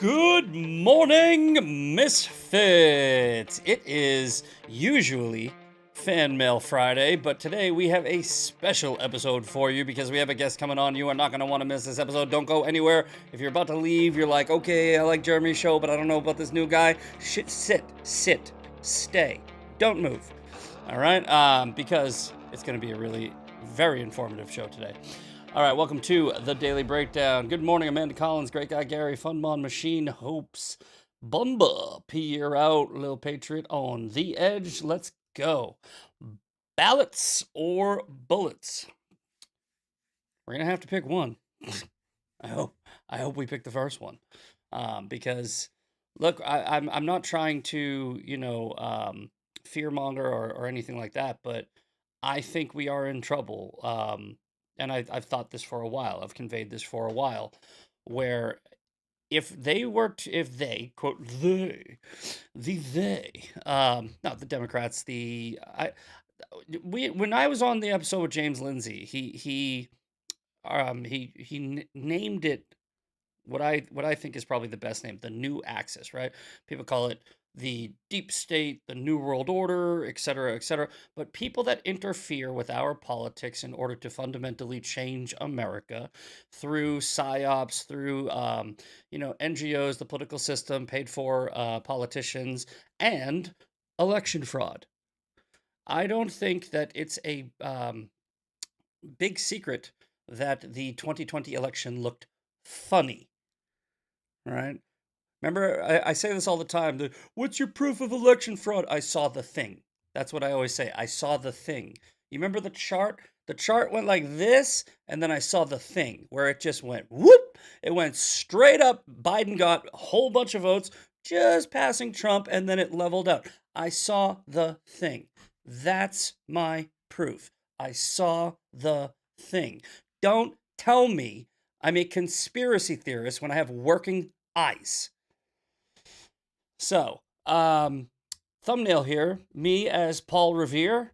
Good morning, Misfits! It is usually Fan Mail Friday, but today we have a special episode for you because we have a guest coming on. You are not going to want to miss this episode. Don't go anywhere. If you're about to leave, you're like, okay, I like Jeremy's show, but I don't know about this new guy. Sit, stay. Don't move. All right? Because it's going to be a really very informative show today. All right, welcome to the Daily Breakdown. Good morning, Amanda Collins, Great Guy Gary, Funmon Machine, Hopes, Bumba, Peer Out, Lil Patriot on the Edge. Let's go. Ballots or bullets? We're gonna have to pick one. I hope we pick the first one, because look, I'm not trying to fearmonger or anything like that, but I think we are in trouble. And I've thought this for a while. I've conveyed this for a while, where if they quote not the Democrats, when I was on the episode with James Lindsay, he named it what I think is probably the best name, the New Axis, right? People call it the deep state, the New World Order, et cetera, et cetera. But people that interfere with our politics in order to fundamentally change America through psyops, through NGOs, the political system, paid for politicians, and election fraud. I don't think that it's a big secret that the 2020 election looked funny. Right? Remember, I say this all the time. What's your proof of election fraud? I saw the thing. That's what I always say. I saw the thing. You remember the chart? The chart went like this, and then I saw the thing where it just went whoop. It went straight up. Biden got a whole bunch of votes, just passing Trump, and then it leveled out. I saw the thing. That's my proof. I saw the thing. Don't tell me I'm a conspiracy theorist when I have working eyes. So, thumbnail here, me as Paul Revere,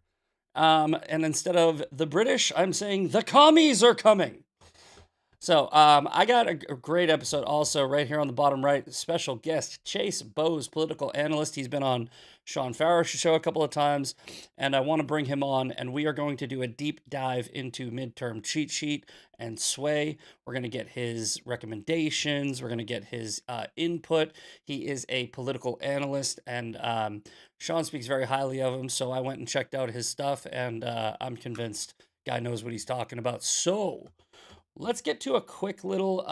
and instead of the British, I'm saying the commies are coming. So, I got a great episode also right here on the bottom right. Special guest, Chase Bose, political analyst. He's been on Sean Farish's show a couple of times, and I want to bring him on, and we are going to do a deep dive into midterm cheat sheet and sway. We're going to get his recommendations. We're going to get his input. He is a political analyst, and Sean speaks very highly of him, so I went and checked out his stuff, and I'm convinced guy knows what he's talking about. So let's get to a quick little,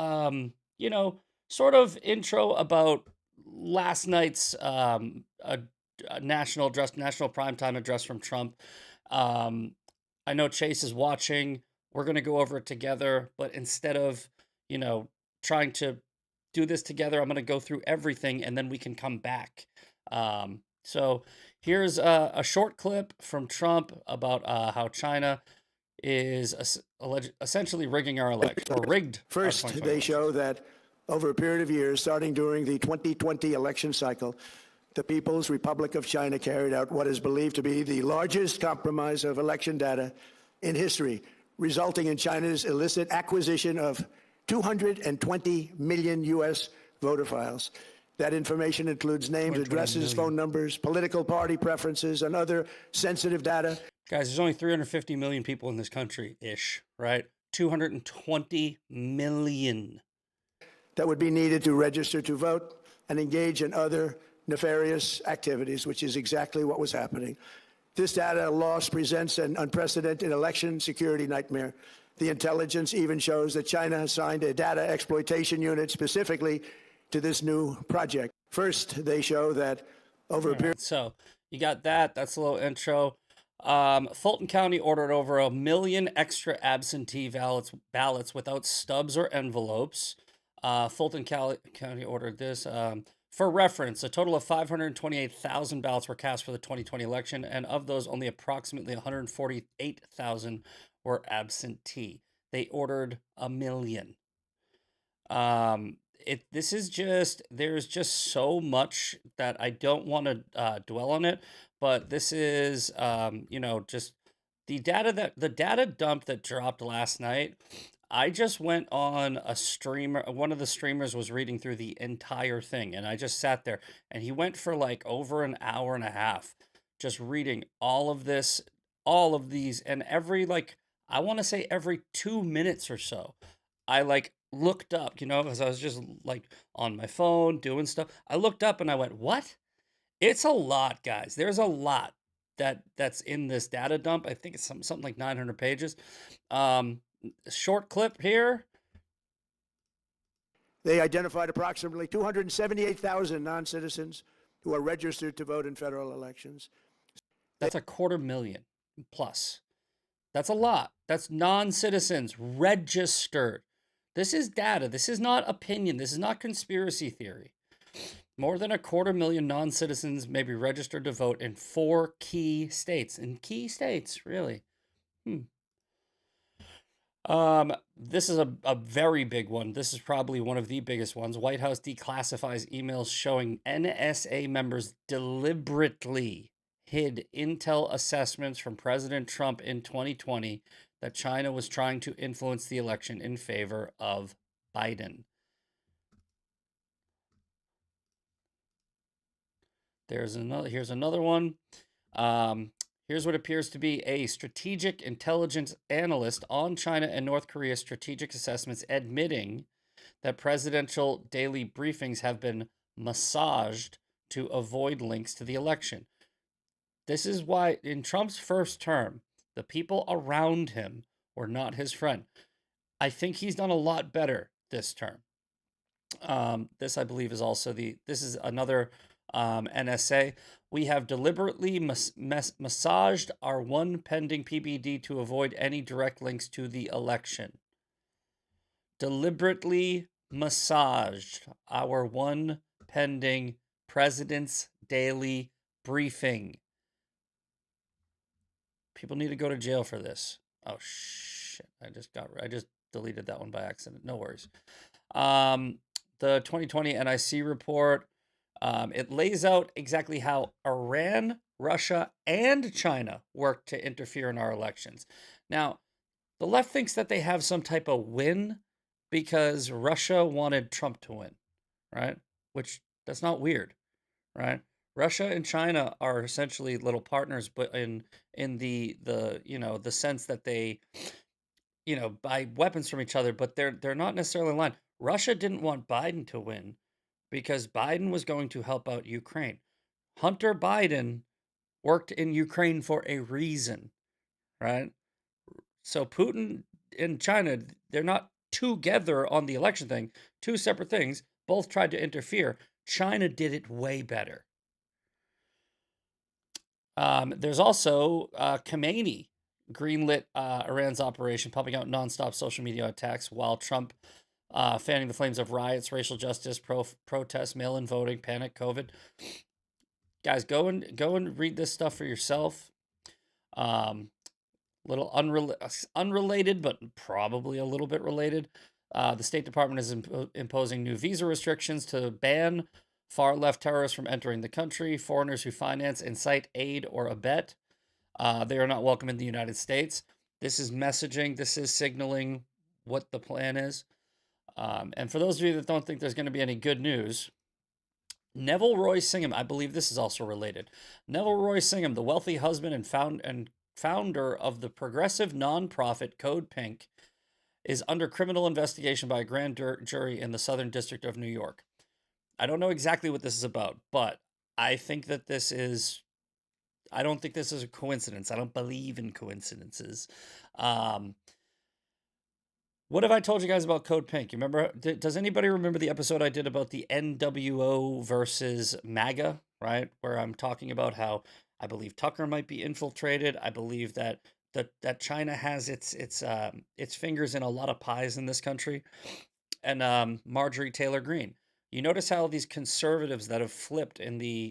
sort of intro about last night's national primetime address from Trump. I know Chase is watching. We're going to go over it together, but instead of, trying to do this together, I'm going to go through everything and then we can come back. So here's a short clip from Trump about how China is essentially rigging our election, or rigged. First, they show that over a period of years, starting during the 2020 election cycle, the People's Republic of China carried out what is believed to be the largest compromise of election data in history, resulting in China's illicit acquisition of 220 million U.S. voter files. That information includes names, addresses, phone numbers, political party preferences, and other sensitive data. Guys, there's only 350 million people in this country-ish, right? 220 million. That would be needed to register to vote and engage in other nefarious activities, which is exactly what was happening. This data loss presents an unprecedented election security nightmare. The intelligence even shows that China has signed a data exploitation unit specifically to this new project. First, they show that over a period. So you got that. That's a little intro. Fulton County ordered over 1 million extra absentee ballots without stubs or envelopes. Fulton County ordered this. For reference, a total of 528,000 ballots were cast for the 2020 election, and of those, only approximately 148,000 were absentee. They ordered 1 million. There's just so much that I don't want to dwell on it, but this is just the data dump that dropped last night. I just went on a streamer. One of the streamers was reading through the entire thing, and I just sat there, and he went for like over an hour and a half, just reading all of this, all of these, and every like, I want to say every 2 minutes or so, I like looked up, as I was just like on my phone doing stuff. I looked up and I went, "What?" It's a lot, guys. There's a lot that's in this data dump. I think it's something like 900 pages. Um, Short clip here. They identified approximately 278,000 non-citizens who are registered to vote in federal elections. That's a 250,000 plus. That's a lot. That's non-citizens registered. This is data. This is not opinion. This is not conspiracy theory. More than 250,000 non-citizens may be registered to vote in 4 key states. In key states, really. This is a very big one. This is probably one of the biggest ones. White House declassifies emails showing NSA members deliberately hid intel assessments from President Trump in 2020 that China was trying to influence the election in favor of Biden. Here's another one. Here's what appears to be a strategic intelligence analyst on China and North Korea's strategic assessments admitting that presidential daily briefings have been massaged to avoid links to the election. This is why, in Trump's first term, the people around him were not his friend. I think he's done a lot better this term. This, I believe, is also this is another NSA. We have deliberately massaged our one pending PBD to avoid any direct links to the election. Deliberately massaged our one pending president's daily briefing. People need to go to jail for this. Oh shit! I just deleted that one by accident. No worries. The 2020 NIC report. It lays out exactly how Iran, Russia, and China worked to interfere in our elections. Now, the left thinks that they have some type of win because Russia wanted Trump to win, right? Which that's not weird, right? Russia and China are essentially little partners, but in the sense that they buy weapons from each other, but they're not necessarily aligned. Russia didn't want Biden to win because Biden was going to help out Ukraine. Hunter Biden worked in Ukraine for a reason, right? So Putin and China, they're not together on the election thing, two separate things. Both tried to interfere. China did it way better. There's also Khamenei greenlit Iran's operation, pumping out nonstop social media attacks while Trump fanning the flames of riots, racial justice, protests, mail-in voting, panic, COVID. Guys, go and read this stuff for yourself. Little unrelated, but probably a little bit related. The State Department is imposing new visa restrictions to ban far-left terrorists from entering the country. Foreigners who finance, incite, aid, or abet, they are not welcome in the United States. This is messaging. This is signaling what the plan is. And for those of you that don't think there's going to be any good news, Neville Roy Singham, I believe this is also related. Neville Roy Singham, the wealthy husband and founder of the progressive nonprofit Code Pink, is under criminal investigation by a grand jury in the Southern District of New York. I don't know exactly what this is about, but I think that I don't think this is a coincidence. I don't believe in coincidences. What have I told you guys about Code Pink? You remember? Does anybody remember the episode I did about the NWO versus MAGA, right? Where I'm talking about how I believe Tucker might be infiltrated. I believe that China has its fingers in a lot of pies in this country. And Marjorie Taylor Greene. You notice how these conservatives that have flipped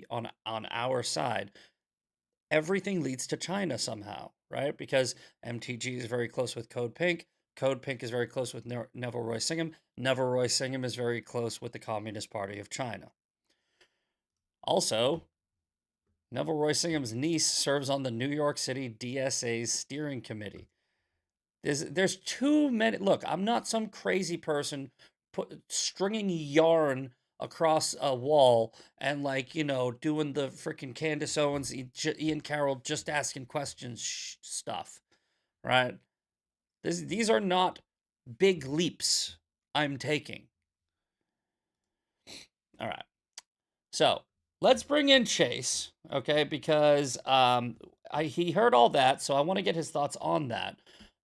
on our side, everything leads to China somehow, right? Because MTG is very close with Code Pink. Code Pink is very close with Neville Roy Singham. Neville Roy Singham is very close with the Communist Party of China. Also, Neville Roy Singham's niece serves on the New York City DSA's steering committee. There's too many. Look, I'm not some crazy person stringing yarn across a wall and like doing the freaking Candace Owens, Ian Carroll just asking questions stuff, right? These are not big leaps I'm taking. All right. So let's bring in Chase, okay? Because he heard all that, so I want to get his thoughts on that.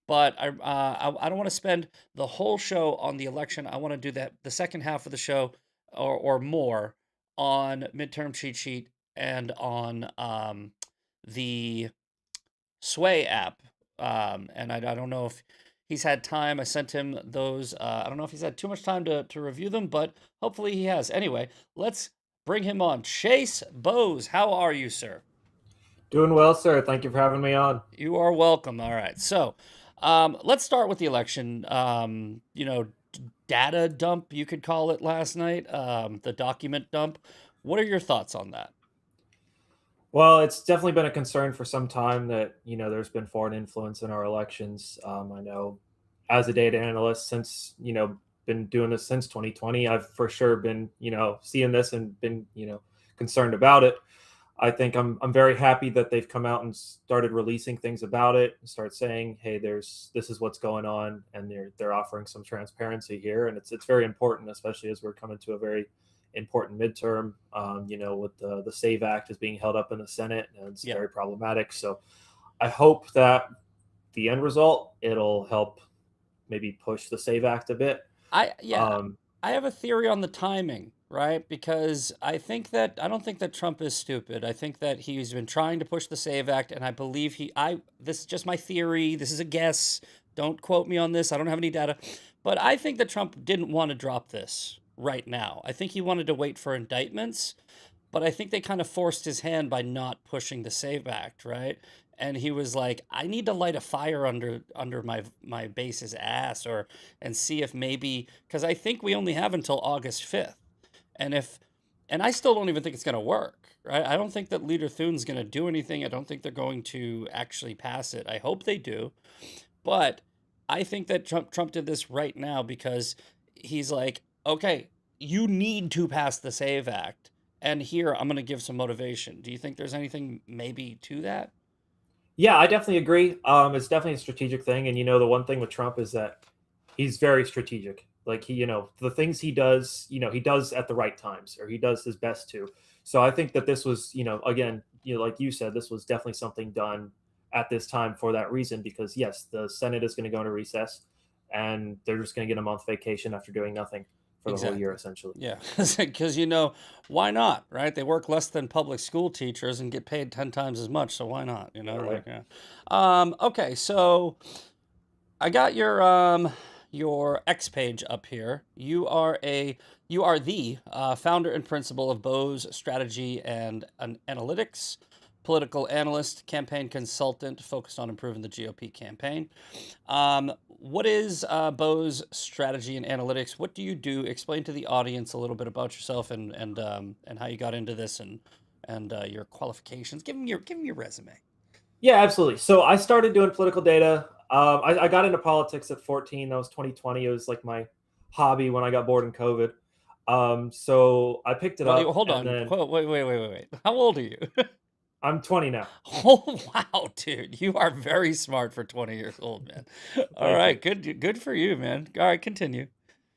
But I don't want to spend the whole show on the election. I want to do that the second half of the show or more on midterm cheat sheet and on the Sway app. And I don't know if he's had time. I sent him those. I don't know if he's had too much time to review them, but hopefully he has. Anyway, let's bring him on. Chase Bowes, how are you, sir? Doing well, sir. Thank you for having me on. You are welcome. All right. So let's start with the election. Data dump, you could call it last night, the document dump. What are your thoughts on that? Well, it's definitely been a concern for some time that, there's been foreign influence in our elections. I know as a data analyst since, been doing this since 2020, I've for sure been, seeing this and been, concerned about it. I think I'm very happy that they've come out and started releasing things about it and start saying, hey, this is what's going on, and they're offering some transparency here, and it's very important, especially as we're coming to a very important midterm. With the SAVE Act is being held up in the Senate, and it's very problematic. So I hope that the end result it'll help maybe push the SAVE Act a bit. I have a theory on the timing, right? Because I don't think that Trump is stupid. I think that he's been trying to push the SAVE Act, and I believe this is just my theory. This is a guess. Don't quote me on this. I don't have any data. But I think that Trump didn't want to drop this right now. I think he wanted to wait for indictments, but I think they kind of forced his hand by not pushing the SAVE Act, right? And he was like, I need to light a fire under my base's ass, and see if maybe, because I think we only have until August 5th. And I still don't even think it's going to work, right? I don't think that Leader Thune's going to do anything. I don't think they're going to actually pass it. I hope they do. But I think that Trump did this right now because he's like, okay, you need to pass the SAVE Act. And here, I'm going to give some motivation. Do you think there's anything maybe to that? Yeah, I definitely agree. It's definitely a strategic thing. And, the one thing with Trump is that he's very strategic. Like the things he does, he does at the right times, or he does his best to. So I think that this was, again, like you said, this was definitely something done at this time for that reason, because yes, the Senate is going to go into recess and they're just going to get a month vacation after doing nothing for the whole year, essentially. Yeah, because why not, right? They work less than public school teachers and get paid 10 times as much, so why not? Right. Okay, so I got your X page up here. You are the founder and principal of Bowes Strategy and Analytics, political analyst, campaign consultant focused on improving the GOP campaign. What is Bowes Strategy and Analytics? What do you do? Explain to the audience a little bit about yourself and how you got into this and your qualifications. Give them your resume. Yeah, absolutely. So I started doing political data. I got into politics at 14. That was 2020. It was like my hobby when I got bored in COVID. So I picked it up. Hold on. Wait. How old are you? I'm 20 now. Oh, wow, dude. You are very smart for 20 years old, man. All right. Good for you, man. All right, continue.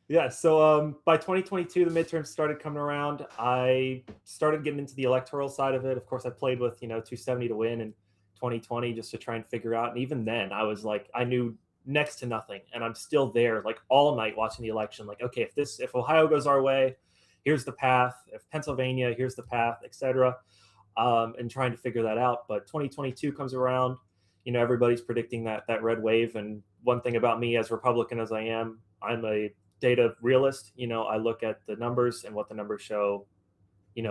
Yeah. So by 2022, the midterms started coming around. I started getting into the electoral side of it. Of course, I played with, 270 to win in 2020 just to try and figure out. And even then, I was like, I knew next to nothing. And I'm still there like all night watching the election. Like, okay, if Ohio goes our way, here's the path. If Pennsylvania, here's the path, etc. And trying to figure that out. But 2022 comes around, everybody's predicting that red wave. And one thing about me, as Republican as I am, I'm a data realist. I look at the numbers and what the numbers show,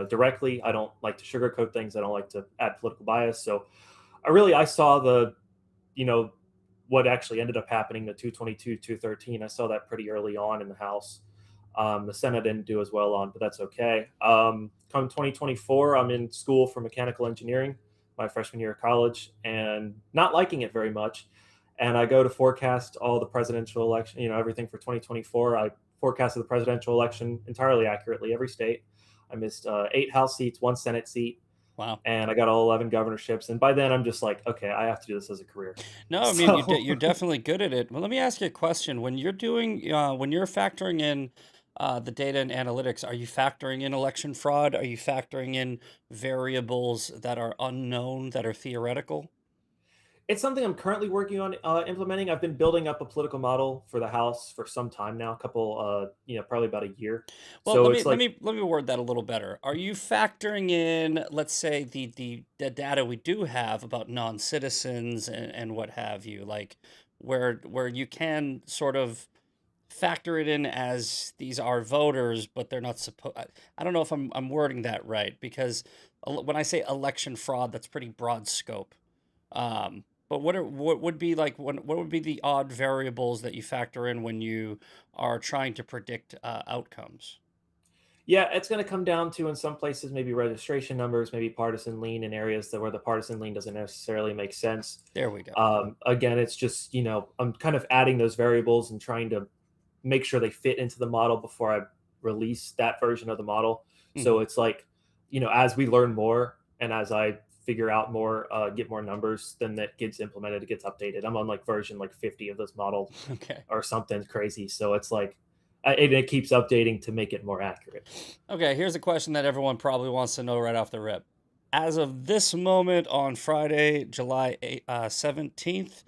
directly. I don't like to sugarcoat things. I don't like to add political bias. So I saw what actually ended up happening, the 222, 213. I saw that pretty early on in the House. The Senate didn't do as well on, but that's okay. Come 2024, I'm in school for mechanical engineering, my freshman year of college, and not liking it very much. and I go to forecast all the presidential election, everything for 2024. I forecasted the presidential election entirely accurately, every state. I missed 8 House seats, 1 Senate seat, Wow. and I got all 11 governorships. And by then, I'm just like, okay, I have to do this as a career. No, I mean So you're definitely good at it. Well, let me ask you a question. When you're factoring in the data and analytics, are you factoring in election fraud? Are you factoring in variables that are unknown, that are theoretical? it's something I'm currently working on implementing. I've been building up a political model for the House for some time now, a couple, probably about a year. Well, So let it's me let like, me let me word that a little better. Are you factoring in, let's say, the data we do have about non-citizens and what have you, like where you can sort of factor it in as these are voters, but they're not supposed. I don't know if I'm wording that right because when I say election fraud, that's pretty broad scope. But what would be like what would be the odd variables that you factor in when you are trying to predict outcomes? yeah, it's going to come down to, in some places, maybe registration numbers, maybe partisan lean in areas that where the partisan lean doesn't necessarily make sense. There we go. Again, it's just, I'm kind of adding those variables and trying to make sure they fit into the model before I release that version of the model. So Hmm. it's like, as we learn more and as I figure out more, get more numbers, then that gets implemented, it gets updated. I'm on like version like 50 of this model Okay. or something crazy. So it's like, it keeps updating to make it more accurate. Okay, here's a question that everyone probably wants to know right off the rip. As of this moment on Friday, July 17th,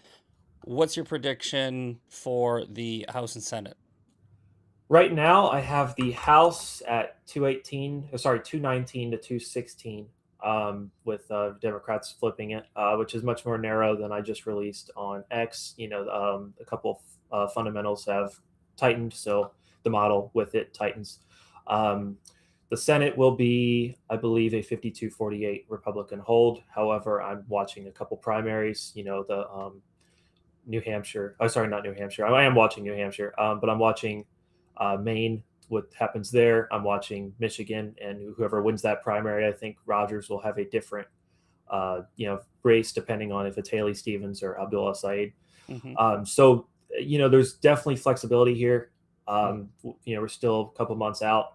what's your prediction for the House and Senate? Right now, I have the House at 218, sorry, 219 to 216, with Democrats flipping it, which is much more narrow than I just released on X. A couple of fundamentals have tightened, so the model with it tightens. Um, the Senate will be, I believe, a 52-48 Republican hold. However, I'm watching a couple primaries, the New Hampshire. Oh, sorry, not New Hampshire. I am watching New Hampshire, but I'm watching Maine, what happens there. I'm watching Michigan, and whoever wins that primary, I think Rogers will have a different, race depending on if it's Haley Stevens or Abdullah Saeed. Hmm. So, there's definitely flexibility here. We're still a couple months out,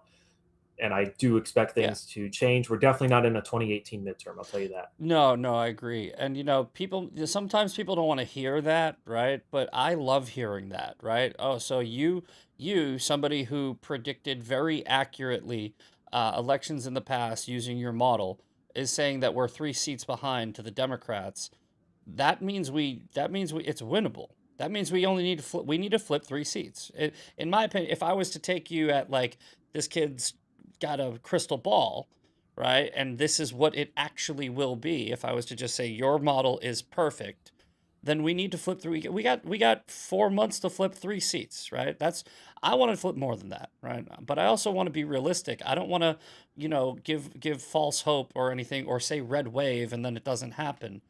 and I do expect Yeah. things to change. We're definitely not in a 2018 midterm. I'll tell you that. No, no, I agree. And people sometimes people don't want to hear that, right? But I love hearing that, right? Oh, so somebody who predicted very accurately elections in the past using your model, is saying that we're 3 seats behind to the Democrats. That means it's winnable. That means we need to flip 3 seats. In my opinion, if I was to take you at like this kid's got a crystal ball, right? And this is what it actually will be. If I was to just say your model is perfect, then we need to flip three. We got 4 months to flip 3 seats, right? I want to flip more than that, right? But I also want to be realistic. I don't want to, give false hope or anything or say red wave and then it doesn't happen.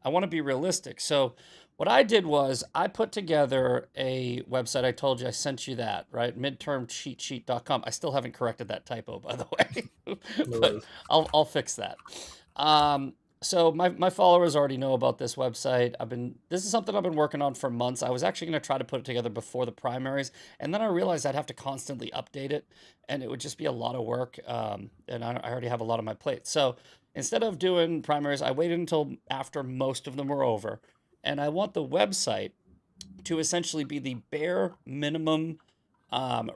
I want to be realistic. So what I did was I put together a website. I told you I sent you that, right? Midtermcheatsheet.com. I still haven't corrected that typo, by the way, No but worries. I'll fix that. So my followers already know about this website. This is something I've been working on for months. I was actually going to try to put it together before the primaries, and then I realized I'd have to constantly update it, and it would just be a lot of work. And I already have a lot on my plate. So instead of doing primaries, I waited until after most of them were over, and I want the website to essentially be the bare minimum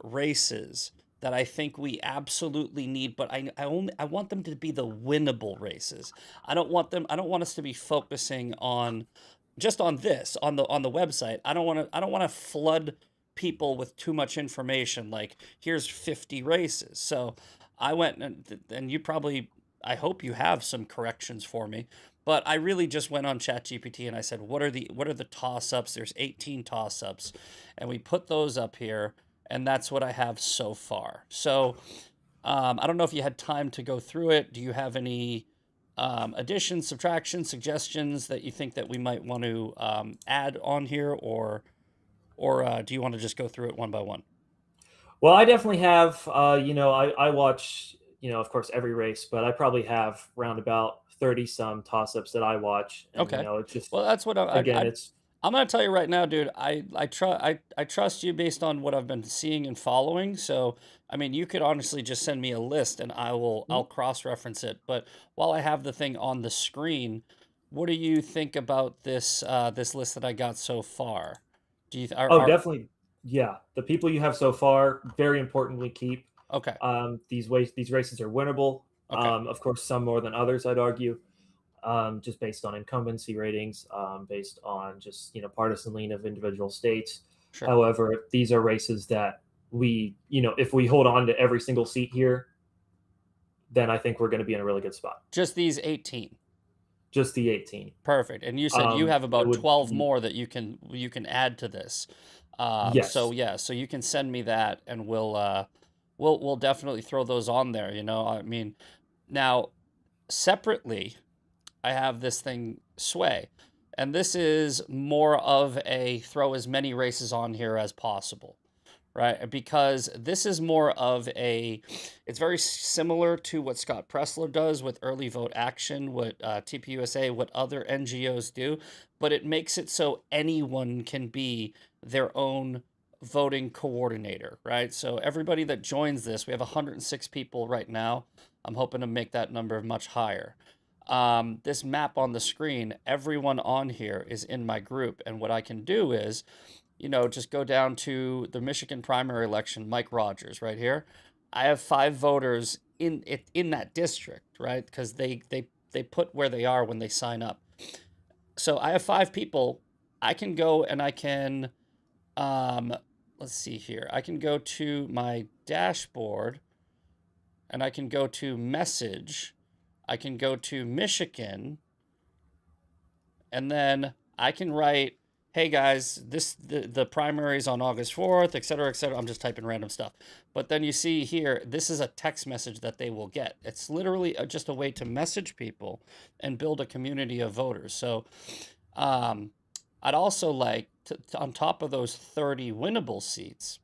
races that I think we absolutely need, but I want them to be the winnable races. I don't want us to be focusing on just on this on the website. I don't want to flood people with too much information like here's 50 races. So I went and you probably, I hope you have some corrections for me. But I really just went on ChatGPT and I said, what are the toss ups? There's 18 toss ups, and we put those up here, and that's what I have so far. So I don't know if you had time to go through it. Do you have any additions, subtractions, suggestions that you think that we might want to add on here, or do you want to just go through it one by one? Well, I definitely have. I watch, of course, every race, but I probably have round about 30 some toss ups that I watch, and Okay. it's just, Well, that's what again, it's I'm gonna tell you right now, dude. I trust you based on what I've been seeing and following. So, I mean, you could honestly just send me a list, and I'll Mhm. cross-reference it. But while I have the thing on the screen, what do you think about this list that I got so far? Do you Oh, definitely. Yeah, the people you have so far, very importantly, keep. Okay, These races are winnable. okay, Of course, some more than others, I'd argue, just based on incumbency ratings, based on just partisan lean of individual states. sure. However, these are races that if we hold on to every single seat here, then I think we're going to be in a really good spot. Just these 18. Just the 18. Perfect. And you said you have It about would 12 be more that you can add to this. So yes. yeah, so you can send me that and we'll definitely throw those on there, you know. I mean, now separately, I have this thing Sway. And this is more of a throw as many races on here as possible, right? Because this is more of it's very similar to what Scott Pressler does with early vote action, what TPUSA, what other NGOs do, but it makes it so anyone can be their own voting coordinator, right? So everybody that joins this, we have 106 people right now. I'm hoping to make that number much higher. This map on the screen, everyone on here is in my group, and what I can do is just go down to the Michigan primary election, Mike Rogers, right here. I have 5 voters in that district, right? Because they put where they are when they sign up. So I have 5 people. I can go and I can let's see here. I can go to my dashboard and I can go to message. I can go to Michigan and then I can write, "Hey guys, the primary is on August 4th, etc., etc." I'm just typing random stuff. But then you see here, this is a text message that they will get. It's literally just a way to message people and build a community of voters. So, um, I'd also like on top of those 30 winnable seats,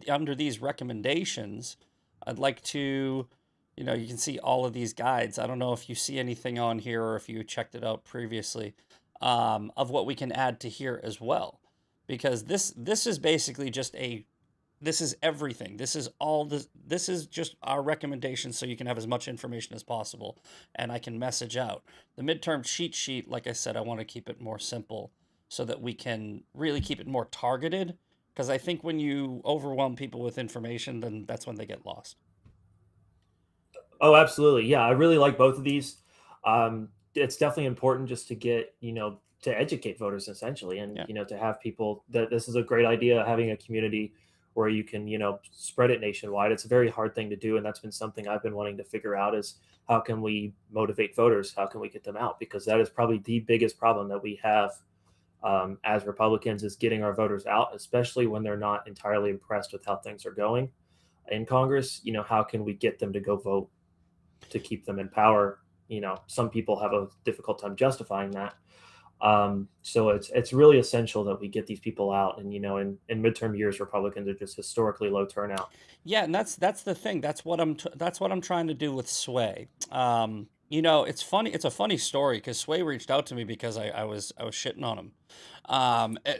under these recommendations, I'd like to, you can see all of these guides. I don't know if you see anything on here or if you checked it out previously, of what we can add to here as well, because this is basically just this is everything. This is all this. This is just our recommendations, so you can have as much information as possible, and I can message out the midterm cheat sheet. Like I said, I want to keep it more simple so that we can really keep it more targeted. Because I think when you overwhelm people with information, then that's when they get lost. Oh, absolutely. Yeah, I really like both of these. It's definitely important just to get, to educate voters essentially, and Yeah. to have people that this is a great idea, having a community where you can, spread it nationwide. It's a very hard thing to do, and that's been something I've been wanting to figure out is how can we motivate voters? How can we get them out? Because that is probably the biggest problem that we have as Republicans is getting our voters out, especially when they're not entirely impressed with how things are going in Congress. How can we get them to go vote to keep them in power? Some people have a difficult time justifying that. So it's really essential that we get these people out. And in midterm years, Republicans are just historically low turnout. Yeah, and that's the thing. That's what I'm trying to do with Sway. It's funny. It's a funny story because Sway reached out to me because I was shitting on him.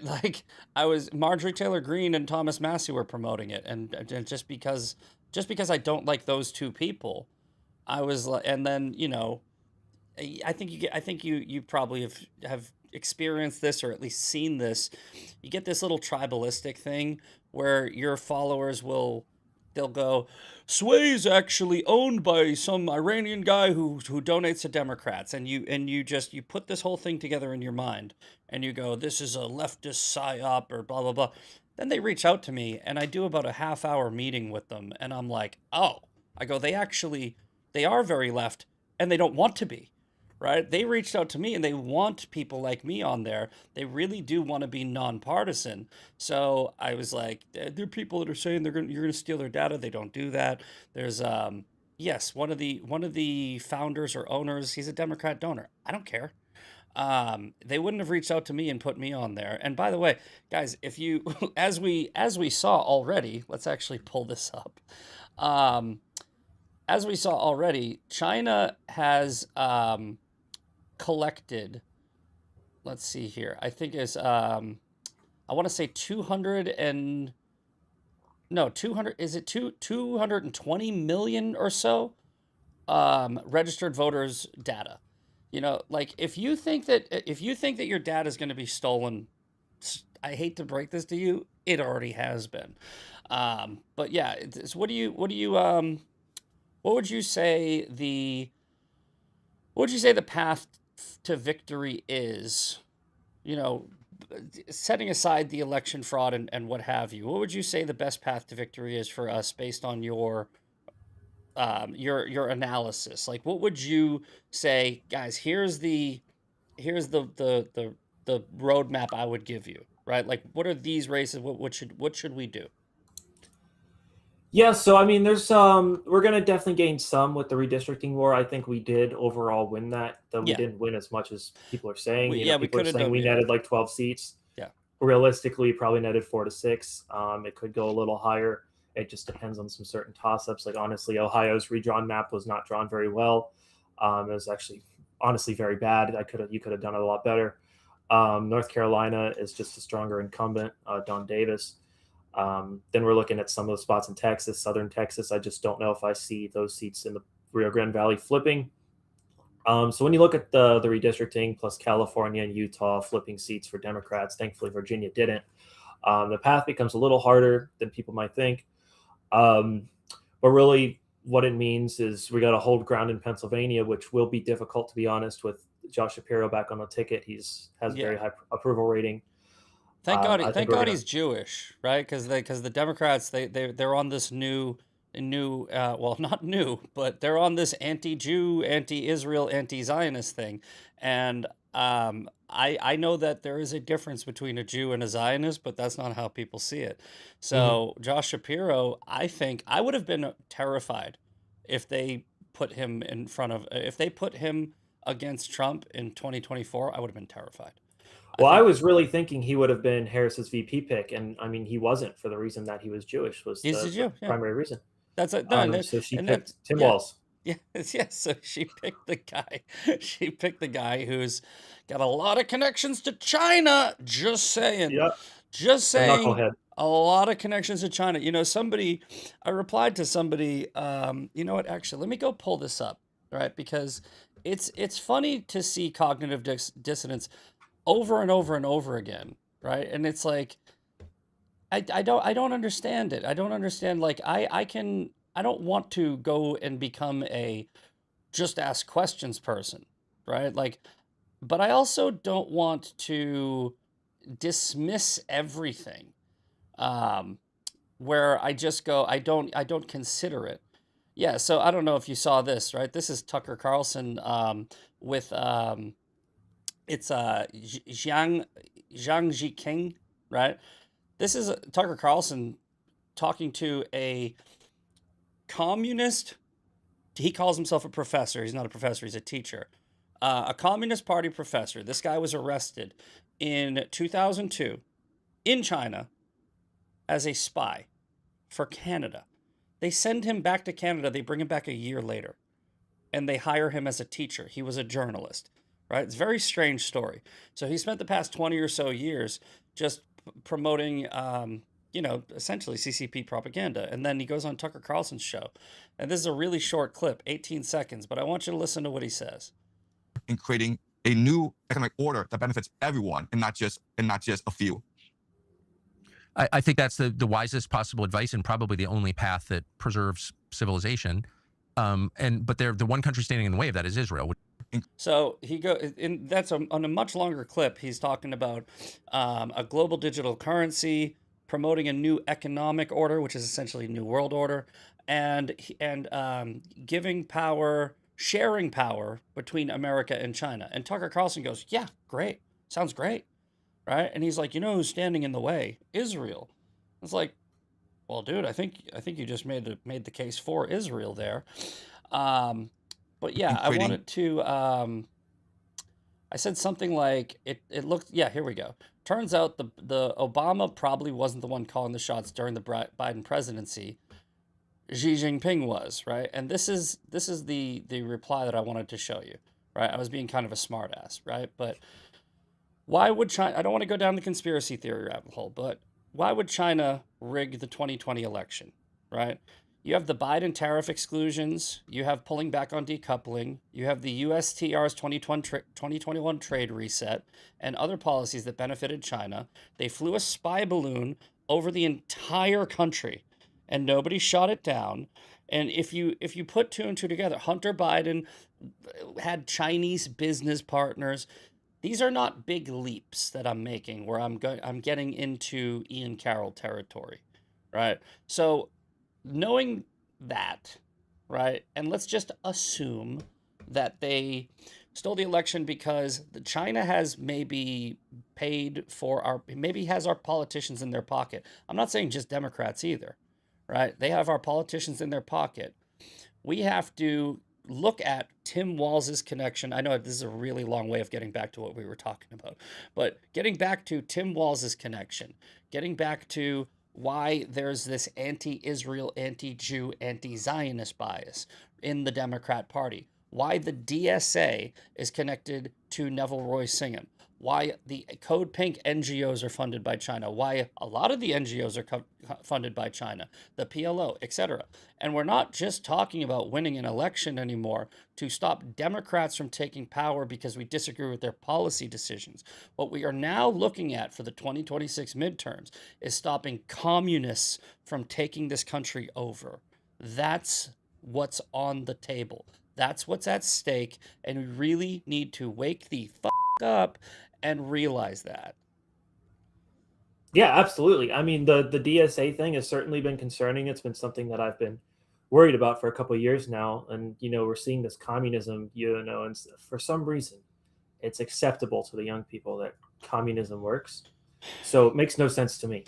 Like I was Marjorie Taylor Greene and Thomas Massey were promoting it, and just because I don't like those two people, I was like, and then I think you probably have experienced this or at least seen this. You get this little tribalistic thing where your followers they'll go, Sway's actually owned by some Iranian guy who donates to Democrats, and you put this whole thing together in your mind, and you go, this is a leftist psyop or blah blah blah. Then they reach out to me, and I do about a half-hour meeting with them, and I'm like, oh, I go, they are very left, and they don't want to be, right? They reached out to me and they want people like me on there. They really do want to be nonpartisan. So I was like, there are people that are saying you're gonna steal their data. They don't do that. There's yes, one of the founders or owners, he's a Democrat donor. I don't care. They wouldn't have reached out to me and put me on there. And by the way, guys, if you as we saw already, let's actually pull this up. Um, as we saw already, China has collected. let's see here. I think is I want to say 200 and no 200 is it 220 million or so registered voters data. You know, like if you think that your data is going to be stolen, I hate to break this to you, it already has been. But yeah, what would you say the path to victory is? You know, setting aside the election fraud and what have you, what would you say the best path to victory is for us based on your analysis? Like, what would you say, guys? Here's the roadmap I would give you, right? Like, what are these races? What should we do? Yeah, so I mean, there's we're gonna definitely gain some with the redistricting war. I think we did overall win that, though we Yeah, didn't win as much as people are saying. You know, we people are could have saying done. we Yeah, netted like 12 seats. yeah. Realistically, probably netted 4 to 6. It could go a little higher. It just depends on some certain toss-ups. Like honestly, Ohio's redrawn map was not drawn very well. It was actually honestly very bad. You could have done it a lot better. North Carolina is just a stronger incumbent, Don Davis. Then we're looking at some of the spots in Texas, southern Texas. I just don't know if I see those seats in the Rio Grande Valley flipping. So when you look at the redistricting plus California and Utah flipping seats for Democrats, thankfully Virginia didn't. The path becomes a little harder than people might think. But really, what it means is we got to hold ground in Pennsylvania, which will be difficult, to be honest, with Josh Shapiro back on the ticket. Has a Yeah. very high approval rating. Thank God. I think Thank we're God gonna. he's Jewish, right? Because the Democrats they're on this well, not new, but they're on this anti-Jew, anti-Israel, anti-Zionist thing, and I know that there is a difference between a Jew and a Zionist, but that's not how people see it. Mhm. So Josh Shapiro, I think I would have been terrified if they if they put him against Trump in 2024. I would have been terrified. I Well, I think was really thinking he would have been Harris's VP pick, and I mean he wasn't for the reason that he was Jewish was he's a the Jew, yeah. primary reason. That's a no, and then, So she and then picked Tim yeah, Walz. yeah, yeah. So she picked the guy. She picked the guy who's got a lot of connections to China. Just saying, Yep, just the saying. knucklehead. A lot of connections to China. You know, I replied to somebody. You know what? Actually, let me go pull this up, right? Because it's funny to see cognitive dissonance over and over and over again, right? And it's like I don't understand it. I don't understand. Like I don't want to go and become a just ask questions person, right? Like, but I also don't want to dismiss everything. Um, where I just go, I don't consider it. Yeah, so I don't know if you saw this, right? This is Tucker Carlson with it's Zhang Jiqing, right? This is Tucker Carlson talking to a communist. He calls himself a professor. He's not a professor, he's a teacher. A Communist Party professor. This guy was arrested in 2002 in China as a spy for Canada. They send him back to Canada. They bring him back a year later and they hire him as a teacher. He was a journalist, right? It's a very strange story. So he spent the past 20 or so years just promoting, essentially CCP propaganda. And then he goes on Tucker Carlson's show. And this is a really short clip, 18 seconds, but I want you to listen to what he says. In creating a new economic order that benefits everyone and not just a few. I think that's the wisest possible advice and probably the only path that preserves civilization. But the one country standing in the way of that is Israel. So that's on a much longer clip. He's talking about a global digital currency, promoting a new economic order, which is essentially a new world order, and giving power, sharing power between America and China. And Tucker Carlson goes, "Yeah, great, sounds great, right?" And he's like, "You know who's standing in the way? Israel." It's like, well, dude, I think you just made the case for Israel there. But yeah, I wanted to. I said something like it looked. Yeah, here we go. Turns out the Obama probably wasn't the one calling the shots during the Biden presidency. Xi Jinping was, right. And this is the reply that I wanted to show you, right. I was being kind of a smartass, right. But Why would China? I don't want to go down the conspiracy theory rabbit hole, but why would China rig the 2020 election? Right? You have the Biden tariff exclusions. You have pulling back on decoupling. You have the USTR's 2021 trade reset and other policies that benefited China. They flew a spy balloon over the entire country, and nobody shot it down. And if you put two and two together, Hunter Biden had Chinese business partners. These are not big leaps that I'm making where I'm getting into Ian Carroll territory, right? So knowing that, right, and let's just assume that they stole the election because China has maybe paid for maybe has our politicians in their pocket. I'm not saying just Democrats either, right? They have our politicians in their pocket. We have to look at Tim Walz's connection. I know this is a really long way of getting back to what we were talking about, but getting back to Tim Walz's connection, getting back to why there's this anti-Israel, anti-Jew, anti-Zionist bias in the Democrat Party, why the DSA is connected to Neville Roy Singham, why the Code Pink NGOs are funded by China, why a lot of the NGOs are funded by China, the PLO, etc. And we're not just talking about winning an election anymore to stop Democrats from taking power because we disagree with their policy decisions. What we are now looking at for the 2026 midterms is stopping communists from taking this country over. That's what's on the table. That's what's at stake, and we really need to wake the up and realize that. Yeah, absolutely. I mean, the DSA thing has certainly been concerning. It's been something that I've been worried about for a couple of years now, and we're seeing this communism, and for some reason, it's acceptable to the young people that communism works. So it makes no sense to me.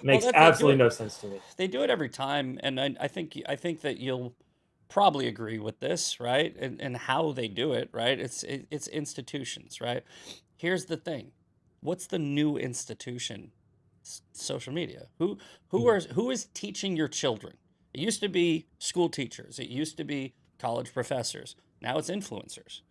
Makes absolutely no sense to me. They do it every time, and I think that you'll probably agree with this, right? And how they do it, right? It's institutions, right? Here's the thing. What's the new institution? Social media. Who is teaching your children? It used to be school teachers. It used to be college professors. Now it's influencers,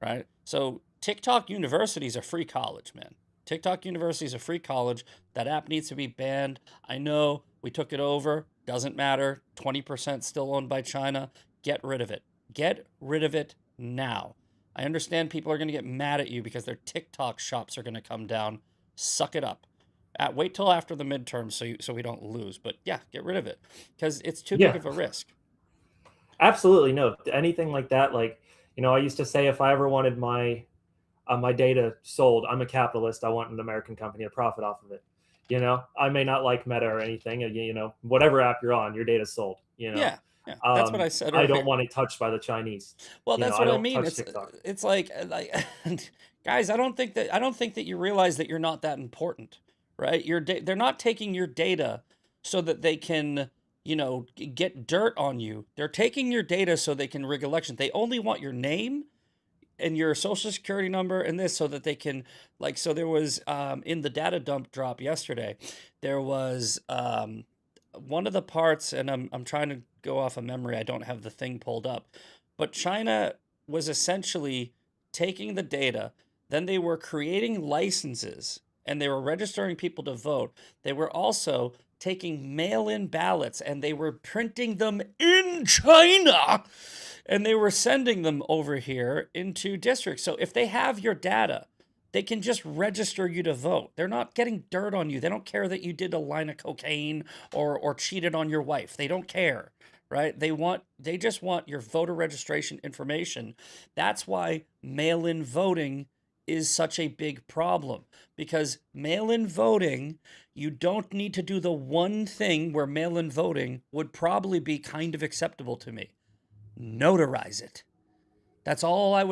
right? So TikTok University is a free college, man. TikTok University is a free college. That app needs to be banned. I know we took it over. Doesn't matter. 20% still owned by China. Get rid of it. Get rid of it now. I understand people are going to get mad at you because their TikTok shops are going to come down. Suck it up. Wait till after the midterms so we don't lose. But yeah, get rid of it because it's too big of a risk. Absolutely no. Anything like that, I used to say if I ever wanted my data sold, I'm a capitalist. I want an American company to profit off of it. I may not like Meta or anything. Whatever app you're on, your data's sold. Yeah. Yeah, that's what I said earlier. I don't want it touched by the Chinese. Well, that's what I mean. It's like guys, I don't think that you realize that you're not that important, right? They're not taking your data so that they can, get dirt on you. They're taking your data so they can rig elections. They only want your name and your social security number and this so that they can so there was in the data dump drop yesterday, there was one of the parts, and I'm trying to go off of memory. I don't have the thing pulled up, but China was essentially taking the data. Then they were creating licenses and they were registering people to vote. They were also taking mail-in ballots and they were printing them in China and they were sending them over here into districts. So if they have your data, they can just register you to vote. They're not getting dirt on you. They don't care that you did a line of cocaine or cheated on your wife. They don't care, right? They just want your voter registration information. That's why mail-in voting is such a big problem, because mail-in voting, you don't need to do the one thing where mail-in voting would probably be kind of acceptable to me. Notarize it. That's all I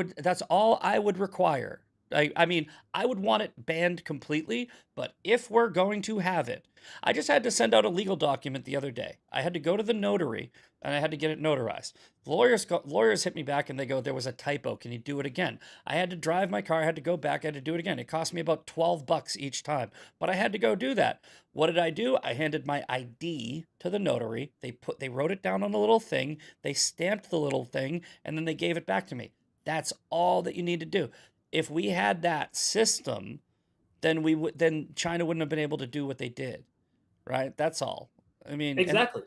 would require. I mean, I would want it banned completely, but if we're going to have it, I just had to send out a legal document the other day. I had to go to the notary and I had to get it notarized. Lawyers hit me back and they go, there was a typo. Can you do it again? I had to drive my car. I had to go back. I had to do it again. It cost me about $12 each time, but I had to go do that. What did I do? I handed my ID to the notary. They wrote it down on a little thing. They stamped the little thing and then they gave it back to me. That's all that you need to do. if we had that system, then China wouldn't have been able to do what they did, right? That's all. I mean, and Exactly.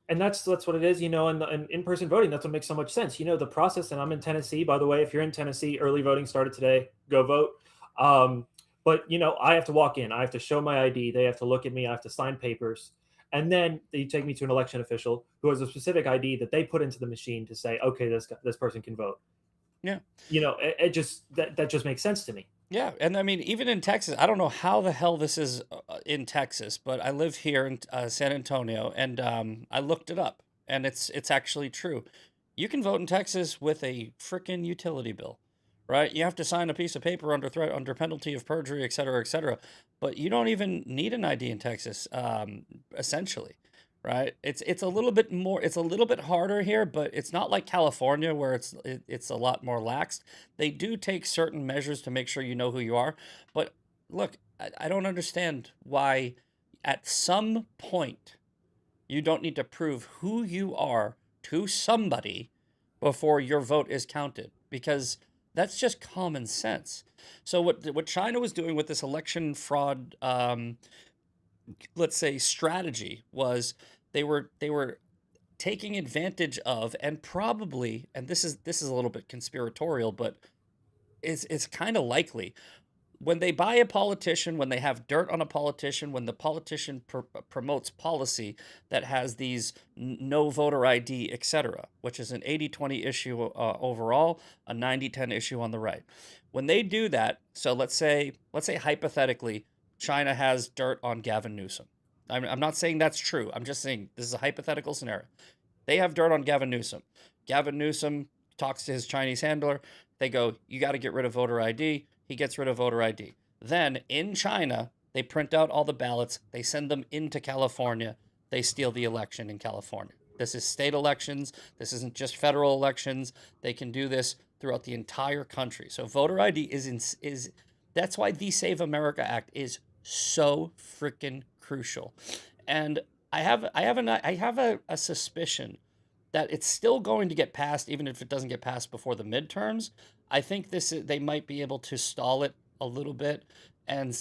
And that's what it is, and in-person voting, that's what makes so much sense. The process, and I'm in Tennessee, by the way. If you're in Tennessee, early voting started today. Go vote. But I have to walk in. I have to show my ID. They have to look at me. I have to sign papers. And then they take me to an election official who has a specific ID that they put into the machine to say, okay, this person can vote. yeah. It just that just makes sense to me. Yeah, and I mean, even in Texas, I don't know how the hell this is in Texas, but I live here in San Antonio, and I looked it up, and it's actually true. You can vote in Texas with a freaking utility bill, right? You have to sign a piece of paper under threat, under penalty of perjury, et cetera, et cetera. But you don't even need an ID in Texas, essentially, right? It's a little bit more, it's a little bit harder here, but it's not like California where it's a lot more lax. They do take certain measures to make sure you know who you are. But look, I don't understand why at some point you don't need to prove who you are to somebody before your vote is counted, because that's just common sense. So what China was doing with this election fraud, let's say, strategy was they were taking advantage of, and probably, and this is a little bit conspiratorial, but it's kind of likely, when they buy a politician, when they have dirt on a politician, when the politician promotes policy that has these no voter ID, etc., which is an 80-20 issue overall, a 90-10 issue on the right. When they do that, so let's say hypothetically, China has dirt on Gavin Newsom. I'm not saying that's true. I'm just saying this is a hypothetical scenario. They have dirt on Gavin Newsom. Gavin Newsom talks to his Chinese handler. They go, you got to get rid of voter ID. He gets rid of voter ID. Then in China, they print out all the ballots. They send them into California. They steal the election in California. This is state elections. This isn't just federal elections. They can do this throughout the entire country. So voter ID is that's why the Save America Act is so freaking crucial. And I have a suspicion that it's still going to get passed, even if it doesn't get passed before the midterms. I think they might be able to stall it a little bit, and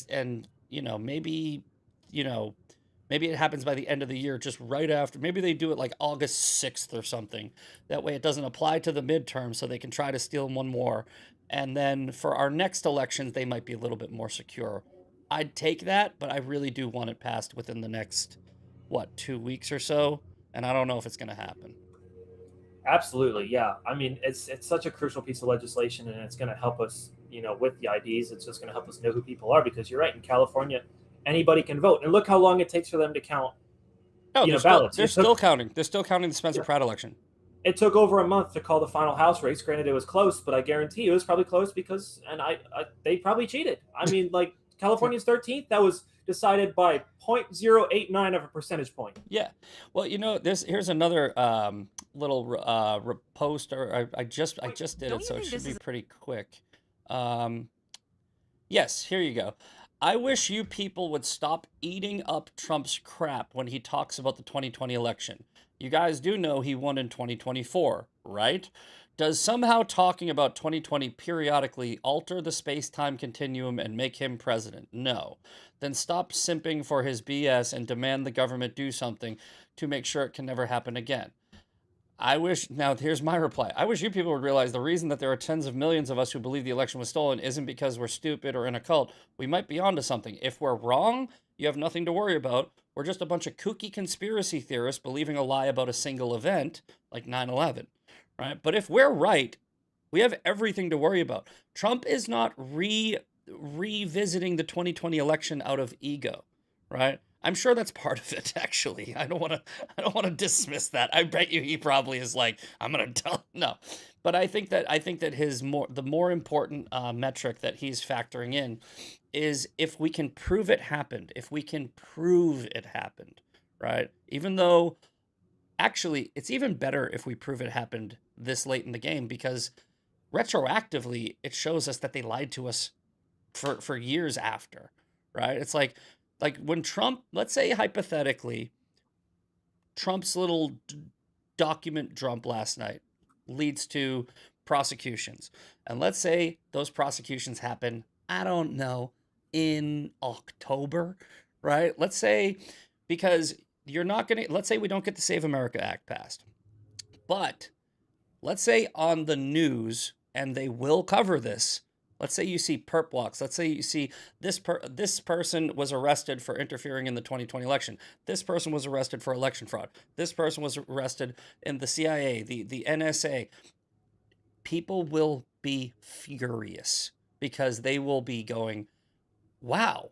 maybe it happens by the end of the year, just right after. Maybe they do it like August 6th or something. That way, it doesn't apply to the midterm, so they can try to steal one more. And then for our next elections, they might be a little bit more secure. I'd take that, but I really do want it passed within the next 2 weeks or so, and I don't know if it's going to happen. Absolutely, yeah. I mean, it's such a crucial piece of legislation, and it's going to help us, with the IDs. It's just going to help us know who people are, because you're right. In California, anybody can vote, and look how long it takes for them to count. No, Ballots. They're still counting. They're still counting the Spencer Pratt election. It took over a month to call the final House race. Granted, it was close, but I guarantee you it was probably close because, and they probably cheated. I mean, like California's 13th, that was decided by 0.089 of a percentage point. Yeah. Well, here's another little post, or I just did it, so it should be pretty quick. Yes, here you go. I wish you people would stop eating up Trump's crap when he talks about the 2020 election. You guys do know he won in 2024, right? Does somehow talking about 2020 periodically alter the space-time continuum and make him president? No. Then stop simping for his BS and demand the government do something to make sure it can never happen again. Now here's my reply. I wish you people would realize the reason that there are tens of millions of us who believe the election was stolen isn't because we're stupid or in a cult. We might be onto something. If we're wrong, you have nothing to worry about. We're just a bunch of kooky conspiracy theorists believing a lie about a single event, like 9/11, right? But if we're right, we have everything to worry about. Trump is not revisiting the 2020 election out of ego, right? I'm sure that's part of it, actually. I don't want to dismiss that. I bet you he probably is like, I'm gonna tell no. But I think that the more important metric that he's factoring in is if we can prove it happened. If we can prove it happened, right? Even though, actually, it's even better if we prove it happened this late in the game, because retroactively it shows us that they lied to us for years after, right? It's like when Trump, let's say hypothetically, Trump's little document dump last night leads to prosecutions. And let's say those prosecutions happen, I don't know, in October, right? Let's say, because you're not going to, let's say we don't get the Save America Act passed. But let's say on the news, and they will cover this. Let's say you see perp walks. Let's say you see this person was arrested for interfering in the 2020 election. This person was arrested for election fraud. This person was arrested in the CIA, the NSA. People will be furious because they will be going, wow,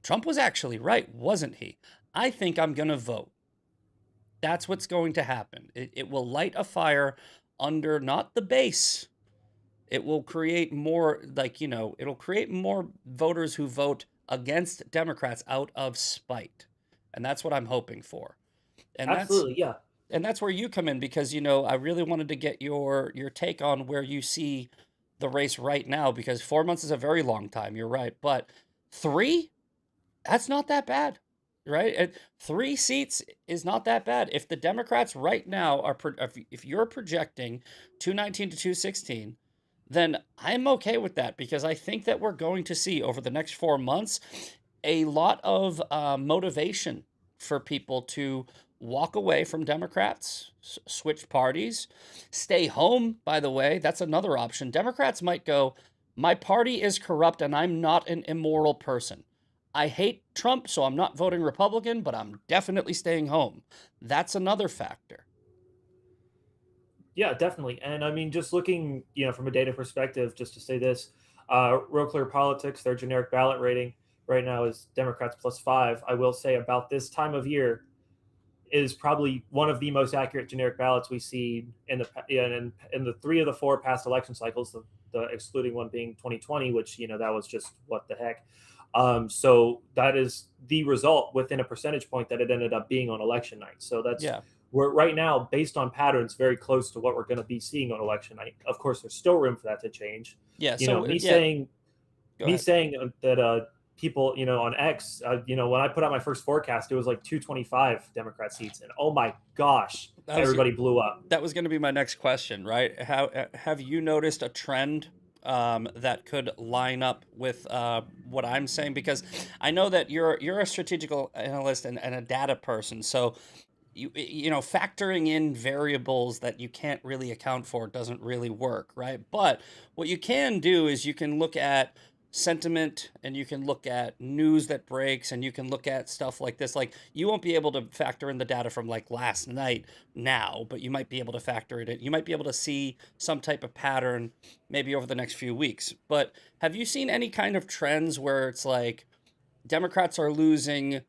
Trump was actually right, wasn't he? I think I'm going to vote. That's what's going to happen. It will light a fire under not the base. It will create more, like, it'll create more voters who vote against Democrats out of spite. And that's what I'm hoping for. And Absolutely, yeah. that's where you come in, because, I really wanted to get your take on where you see the race right now, because 4 months is a very long time. You're right. But 3, that's not that bad, right? 3 seats is not that bad. If the Democrats right now are, if you're projecting 219 to 216, then I'm okay with that, because I think that we're going to see over the next 4 months a lot of motivation for people to walk away from Democrats, switch parties, stay home, by the way. That's another option. Democrats might go, my party is corrupt and I'm not an immoral person. I hate Trump, so I'm not voting Republican, but I'm definitely staying home. That's another factor. Yeah, definitely. And I mean, just looking, from a data perspective, just to say this, Real Clear Politics, their generic ballot rating right now is Democrats +5. I will say about this time of year is probably one of the most accurate generic ballots we see in the 3 of the 4 past election cycles, the excluding one being 2020, which, that was just what the heck. So that is the result within a percentage point that it ended up being on election night. So that's, we're right now, based on patterns, very close to what we're going to be seeing on election night. Of course, there's still room for that to change. Yeah. Saying that people, on X, when I put out my first forecast, it was like 225 Democrat seats, and oh my gosh, everybody blew up. That was going to be my next question, right? Have you noticed a trend that could line up with what I'm saying? Because I know that you're a strategical analyst and a data person, so factoring in variables that you can't really account for doesn't really work, right? But what you can do is you can look at sentiment, and you can look at news that breaks, and you can look at stuff like this. Like, you won't be able to factor in the data from like last night now, but you might be able to factor it in. You might be able to see some type of pattern maybe over the next few weeks. But have you seen any kind of trends where it's like Democrats are losing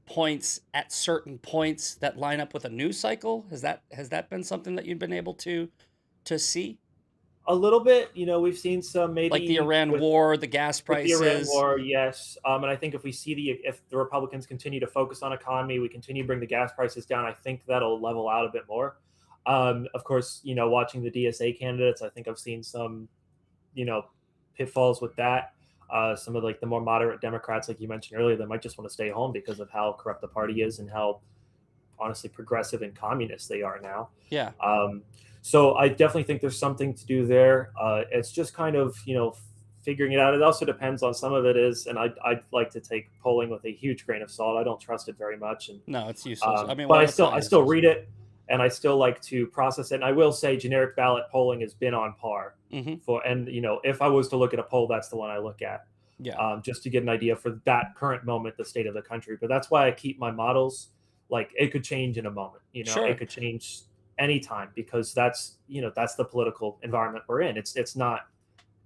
points at certain points that line up with a news cycle? Has that been something that you've been able to see? A little bit, we've seen some, maybe like the Iran war, the gas prices. The Iran war, yes. And I think if the Republicans continue to focus on economy, we continue to bring the gas prices down, I think that'll level out a bit more. Of course, watching the DSA candidates, I think I've seen some, pitfalls with that. Some of like the more moderate Democrats, like you mentioned earlier, they might just want to stay home because of how corrupt the party is and how honestly progressive and communist they are now. Yeah. So I definitely think there's something to do there. It's just kind of, figuring it out. It also depends on, some of it is, and I'd like to take polling with a huge grain of salt. I don't trust it very much. And no, it's useless. But I still read it, and I still like to process it. And I will say generic ballot polling has been on par if I was to look at a poll, that's the one I look at. Yeah. Just to get an idea for that current moment, the state of the country. But that's why I keep my models, like, it could change in a moment, Sure. It could change anytime, because that's the political environment we're in. It's not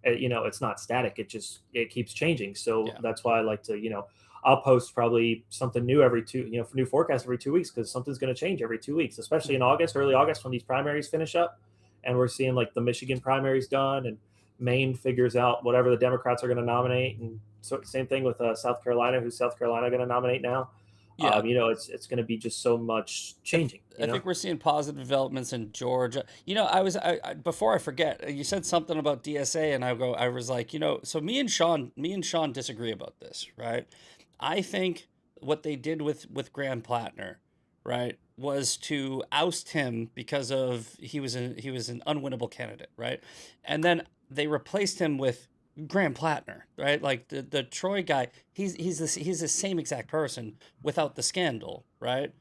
it's not static. It keeps changing. So that's why I like to I'll post probably something new every new forecast every 2 weeks, because something's going to change every 2 weeks, especially in early August, when these primaries finish up, and we're seeing like the Michigan primaries done, and Maine figures out whatever the Democrats are going to nominate, and so same thing with South Carolina. Who's South Carolina going to nominate now? Yeah. It's going to be just so much changing. I think we're seeing positive developments in Georgia. I before I forget, you said something about DSA, and I was like, so me and Sean disagree about this, right? I think what they did with Graham Plattner, right? was to oust him because of he was an unwinnable candidate, right? And then they replaced him with Graham Plattner, right? Like the Troy guy, he's the same exact person without the scandal, right?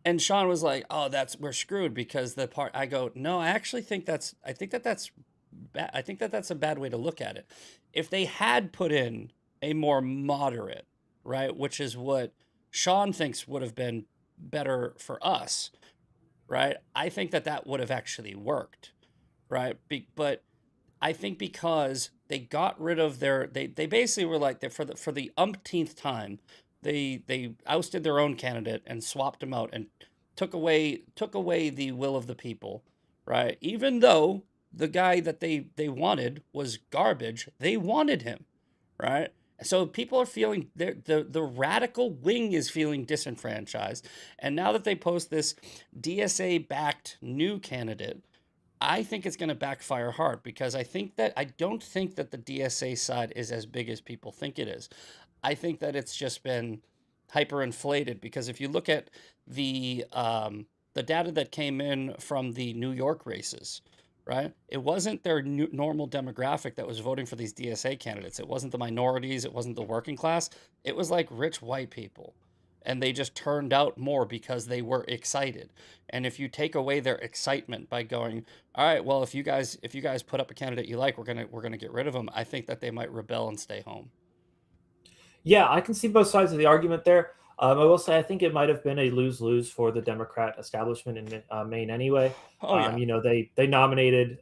And Sean was like, "Oh, we're screwed because the part." I go, "No, I actually think that's I think that that's bad. I think that that's a bad way to look at it. If they had put in a more moderate, right, which is what Sean thinks would have been better for us, right? I think that that would have actually worked, right? But I think because they got rid of they basically were like for the umpteenth time, they ousted their own candidate and swapped him out and took away the will of the people, right? Even though the guy that they wanted was garbage, they wanted him, right? So people are feeling the radical wing is feeling disenfranchised, and now that they post this DSA backed new candidate, I think it's going to backfire hard because I don't think that the DSA side is as big as people think it is. I think that it's just been hyperinflated because if you look at the data that came in from the New York races, right? It wasn't their normal demographic that was voting for these DSA candidates. It wasn't the minorities. It wasn't the working class. It was like rich white people, and they just turned out more because they were excited. And if you take away their excitement by going, all right, well, if you guys put up a candidate you like, we're gonna get rid of them. I think that they might rebel and stay home. Yeah, I can see both sides of the argument there. I will say I think it might have been a lose-lose for the Democrat establishment in Maine anyway. Oh yeah, You know, they nominated,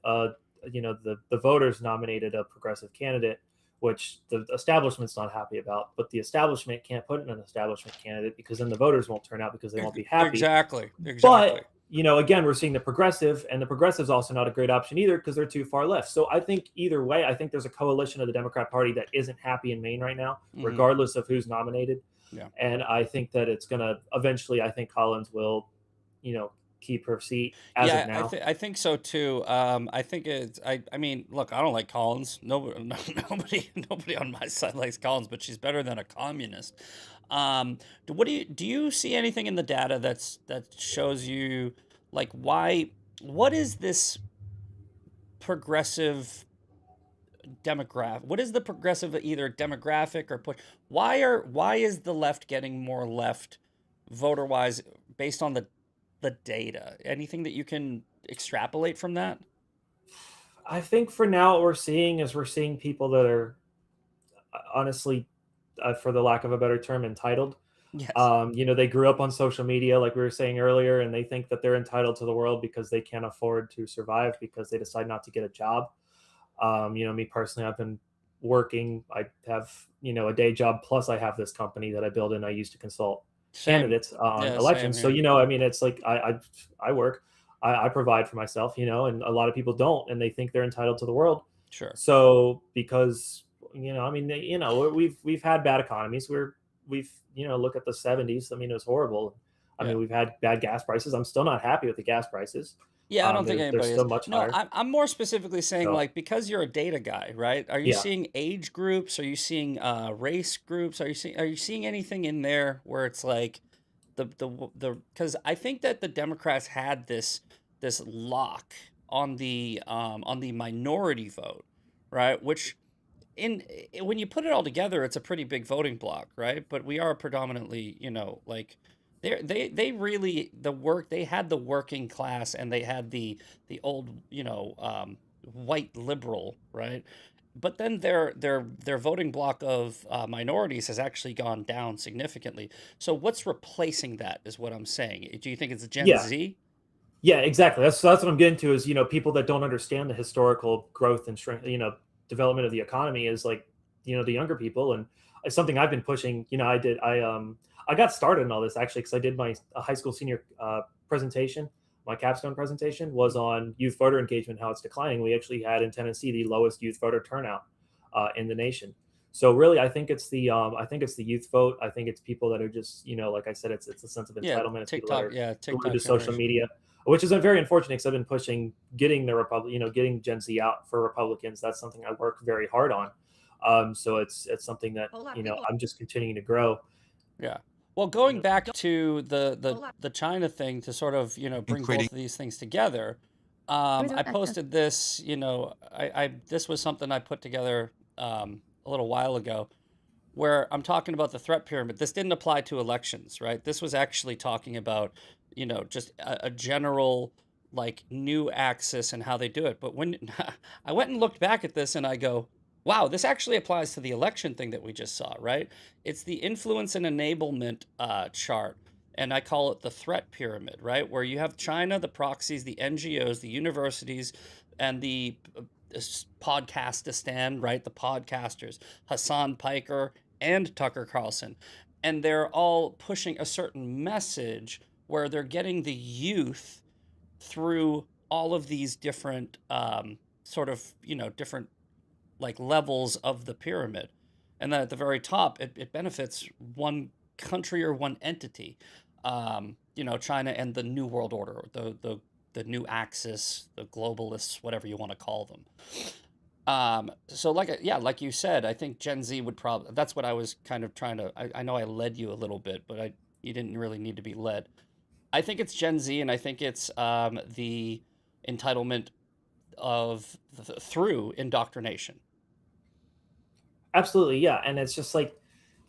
you know, the voters nominated a progressive candidate, which the establishment's not happy about. But the establishment can't put in an establishment candidate because then the voters won't turn out because they won't be happy. exactly. But you know, again, we're seeing the progressive, and the progressive's also not a great option either because they're too far left. So I think either way, I think there's a coalition of the Democrat Party that isn't happy in Maine right now, regardless of who's nominated. Yeah. And I think that it's going to eventually, I think Collins will, you know, keep her seat as of now. I think so too. I think it's. I mean, look, I don't like Collins. Nobody on my side likes Collins, but she's better than a communist. Do you see anything in the data that shows you like what is this progressive demographic? What is the progressive either demographic or push? Why is the left getting more left voter wise based on the data? Anything that you can extrapolate from that? I think for now, what we're seeing people that are honestly, for the lack of a better term, entitled. Yes. You know, they grew up on social media, like we were saying earlier, and they think that they're entitled to the world because they can't afford to survive because they decide not to get a job. You know, me personally, I've been working. I have, you know, a day job plus I have this company that I build and I use to consult candidates on elections. So, you know, I mean, it's like I work, I provide for myself, you know, and a lot of people don't, and they think they're entitled to the world. Sure. So because, you know, I mean, you know, we've had bad economies. We've, you know, look at the 70s. I mean, it was horrible. I mean, we've had bad gas prices. I'm still not happy with the gas prices. Yeah, I don't think anybody they're is. still much higher. I'm more specifically saying So- like because you're a data guy, right? Are you Yeah. seeing age groups? Are you seeing race groups? Are you seeing anything in there where it's like the because I think that the Democrats had this lock on the minority vote, right? Which when you put it all together, it's a pretty big voting block, right? But we are predominantly, you know, like they really they had the working class and they had the old, you know, white liberal, right? But then their voting block of minorities has actually gone down significantly. So what's replacing that is what I'm saying. Do you think it's Gen Yeah. Z? Yeah, exactly. That's what I'm getting to is, you know, people that don't understand the historical growth and strength, you know, development of the economy is like, you know, the younger people. And it's something I've been pushing. You know, I got started in all this actually because I did my high school senior presentation. My capstone presentation was on youth voter engagement, how it's declining. We actually had in Tennessee the lowest youth voter turnout in the nation. So really, I think it's the youth vote. I think it's people that are just, you know, like I said, it's a sense of entitlement. It's people that are glued to social media, which is very unfortunate because I've been pushing getting getting Gen Z out for Republicans. That's something I work very hard on. So it's something that, you know, I'm just continuing to grow. Yeah. Well, going back to the China thing to sort of, bring creating both of these things together, I posted this, I this was something I put together a little while ago where I'm talking about the threat pyramid. This didn't apply to elections, right? This was actually talking about, just a general like new axis and how they do it. But when I went and looked back at this and I go, wow, this actually applies to the election thing that we just saw, right? It's the influence and enablement chart. And I call it the threat pyramid, right? Where you have China, the proxies, the NGOs, the universities, and the podcastistan, right? The podcasters, Hassan Piker and Tucker Carlson. And they're all pushing a certain message where they're getting the youth through all of these different sort of, different like levels of the pyramid. And then at the very top, it benefits one country or one entity. China and the New World Order, the new axis, the globalists, whatever you want to call them. So like you said, I think Gen Z would probably, that's what I was kind of trying to, I know I led you a little bit, but you didn't really need to be led. I think it's Gen Z, and I think it's the entitlement of through indoctrination. Absolutely, yeah. And it's just like,